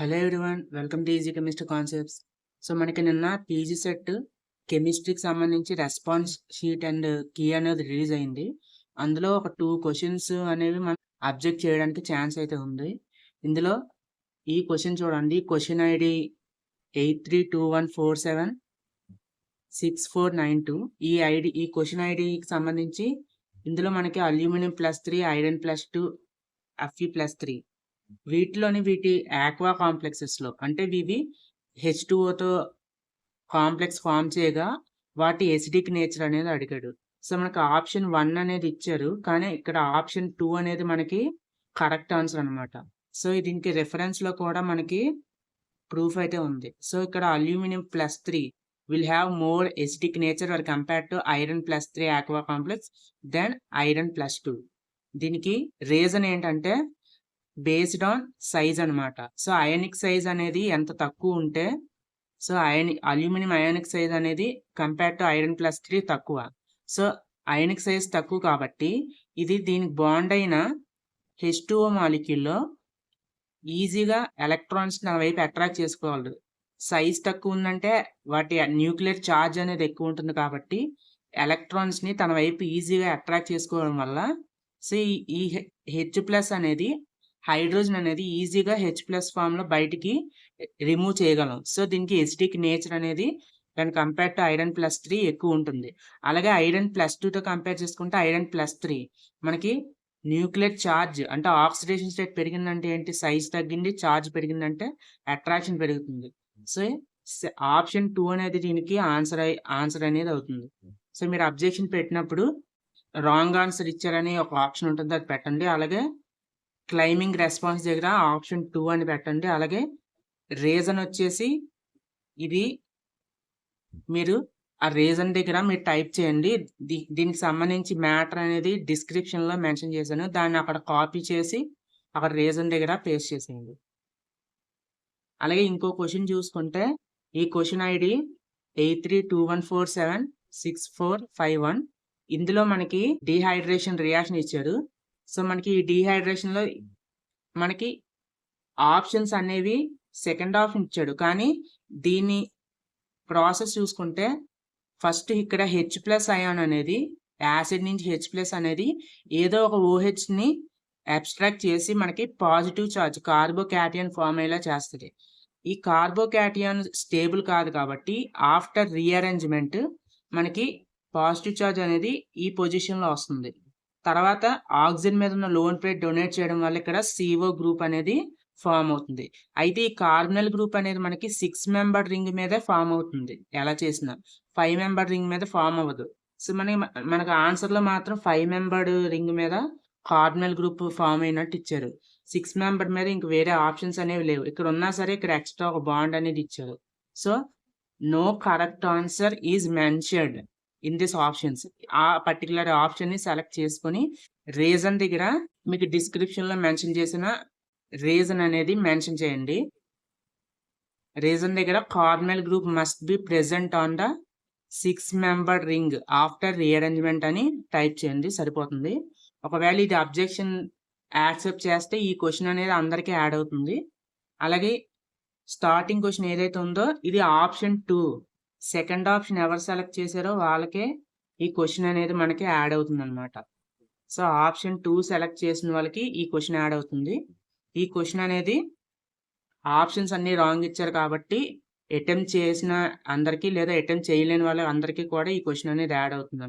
Hello everyone, welcome to easy chemistry concepts. So మనకి నిన్న PG set కెమిస్ట్రీకి సంబంధించి response sheet and key అనేది release అయింది. అందులో ఒక 2 క్వశ్చన్స్ అనేవి మనం అబ్జెక్ట్ చేయడానికి ఛాన్స్ అయితే ఉంది. ఇందులో ఈ క్వశ్చన్ చూడండి, క్వశ్చన్ ఐడి 8321476492. ఈ క్వశ్చన్ ఐడికి సంబంధించి ఇందులో మనకి అల్యూమినియం +3, ఐరన్ +2, Fe+3 వీటి ఆక్వా కాంప్లెక్సెస్లో అంటే ఇవి H2Oతో కాంప్లెక్స్ ఫామ్ చేయగా వాటి ఎసిడిక్ నేచర్ అనేది అడిగాడు. సో మనకు ఆప్షన్ 1 అనేది ఇచ్చారు, కానీ ఇక్కడ ఆప్షన్ 2 అనేది మనకి కరెక్ట్ ఆన్సర్ అనమాట. సో దీనికి రెఫరెన్స్లో కూడా మనకి ప్రూఫ్ అయితే ఉంది. సో ఇక్కడ aluminium +3 will have more acidic nature or compared to iron +3 aqua complex than iron +2. దీనికి రీజన్ ఏంటంటే బేస్డ్ ఆన్ సైజ్ అనమాట. సో అయానిక్ సైజ్ అనేది ఎంత తక్కువ ఉంటే అల్యూమినియం అయానిక్ సైజ్ అనేది కంపేర్ టు ఐరన్ +3 తక్కువ. సో అయానిక్ సైజ్ తక్కువ కాబట్టి ఇది దీనికి బాండ్ అయిన H2O మాలిక్యూల్లో ఈజీగా ఎలక్ట్రాన్స్ నా వైపు అట్రాక్ట్ చేసుకోగలదు. సైజ్ తక్కువ ఉందంటే వాటి న్యూక్లియర్ ఛార్జ్ అనేది ఎక్కువ ఉంటుంది కాబట్టి ఎలక్ట్రాన్స్ని తన వైపు ఈజీగా అట్రాక్ట్ చేసుకోవడం వల్ల సో ఈ H+ అనేది హైడ్రోజన్ అనేది ఈజీగా H+ ఫామ్లో బయటికి రిమూవ్ చేయగలం. సో దీనికి ఎసిడిక్ నేచర్ అనేది దాని కంపేర్ టు ఐరన్ +3 ఎక్కువ ఉంటుంది. అలాగే ఐరన్ +2తో కంపేర్ చేసుకుంటే ఐరన్ +3 మనకి న్యూక్లియర్ ఛార్జ్ అంటే ఆక్సిడేషన్ స్టేట్ పెరిగిందంటే ఏంటి, సైజ్ తగ్గింది, ఛార్జ్ పెరిగిందంటే అట్రాక్షన్ పెరుగుతుంది. సో ఆప్షన్ 2 అనేది దీనికి ఆన్సర్ అనేది అవుతుంది. సో మీరు అబ్జెక్షన్ పెట్టినప్పుడు రాంగ్ ఆన్సర్ ఇచ్చారని ఒక ఆప్షన్ ఉంటుంది, అది పెట్టండి. అలాగే క్లైమింగ్ రెస్పాన్స్ దగ్గర ఆప్షన్ 2 అని పెట్టండి. అలాగే రీజన్ వచ్చేసి ఇది మీరు ఆ రీజన్ దగ్గర మీరు టైప్ చేయండి. దీనికి సంబంధించి మ్యాటర్ అనేది డిస్క్రిప్షన్లో మెన్షన్ చేశాను, దాన్ని అక్కడ కాపీ చేసి అక్కడ రీజన్ దగ్గర పేస్ట్ చేసేయండి. అలాగే ఇంకో క్వశ్చన్ చూసుకుంటే ఈ క్వశ్చన్ ఐడి 8321476451. ఇందులో మనకి డీహైడ్రేషన్ రియాక్షన్ ఇచ్చాడు. సో మనకి ఈ డీహైడ్రేషన్లో మనకి ఆప్షన్స్ అనేవి సెకండ్ ఆప్షన్ ఇచ్చాడు, కానీ దీని ప్రాసెస్ చూసుకుంటే ఫస్ట్ ఇక్కడ H+ అయాన్ అనేది యాసిడ్ నుంచి H+ అనేది ఏదో ఒక OHని అబ్స్ట్రాక్ట్ చేసి మనకి పాజిటివ్ ఛార్జ్ కార్బోకాటియన్ ఫామ్ అయ్యేలా చేస్తుంది. ఈ కార్బోకాటియన్ స్టేబుల్ కాదు కాబట్టి ఆఫ్టర్ రీఅరేంజ్మెంట్ మనకి పాజిటివ్ ఛార్జ్ అనేది ఈ పొజిషన్లో వస్తుంది. తర్వాత ఆక్సిజన్ మీద ఉన్న లోన్ పేర్ డొనేట్ చేయడం వల్ల ఇక్కడ CO గ్రూప్ అనేది ఫామ్ అవుతుంది. అయితే ఈ కార్బనల్ గ్రూప్ అనేది మనకి 6 మెంబర్ రింగ్ మీదే ఫామ్ అవుతుంది. ఎలా చేసినా 5 మెంబర్ రింగ్ మీద ఫామ్ అవ్వదు. సో మనకు ఆన్సర్లో మాత్రం 5 మెంబర్డ్ రింగ్ మీద కార్బనల్ గ్రూప్ ఫామ్ అయినట్టు ఇచ్చారు. 6 మెంబర్ మీద ఇంక వేరే ఆప్షన్స్ అనేవి లేవు. ఇక్కడ ఉన్నా సరే ఇక్కడ ఎక్స్ట్రా ఒక బాండ్ అనేది ఇచ్చారు. So no correct answer is mentioned in this options. ఆ పర్టికులర్ ఆప్షన్ని సెలెక్ట్ చేసుకొని రీజన్ దగ్గర మీకు డిస్క్రిప్షన్లో మెన్షన్ చేసిన రీజన్ అనేది మెన్షన్ చేయండి. రీజన్ దగ్గర carbonyl group must be present on the 6 member ring after rearrangement అని టైప్ చేయండి, సరిపోతుంది. ఒకవేళ ఇది అబ్జెక్షన్ యాక్సెప్ట్ చేస్తే ఈ క్వశ్చన్ అనేది అందరికీ యాడ్ అవుతుంది. అలాగే స్టార్టింగ్ క్వశ్చన్ ఏదైతే ఉందో ఇది ఆప్షన్ 2, సెకండ్ ఆప్షన్ ఎవరు సెలెక్ట్ చేశారో వాళ్ళకే ఈ క్వశ్చన్ అనేది మనకి యాడ్ అవుతుంది అనమాట. సో ఆప్షన్ 2 సెలెక్ట్ చేసిన వాళ్ళకి ఈ క్వశ్చన్ యాడ్ అవుతుంది. ఈ క్వశ్చన్ అనేది ఆప్షన్స్ అన్ని రాంగ్ ఇచ్చారు కాబట్టి అటెంప్ట్ చేసిన అందరికీ లేదా అటెంప్ట్ చేయలేని వాళ్ళ అందరికీ కూడా ఈ క్వశ్చన్ అనేది యాడ్ అవుతుంది.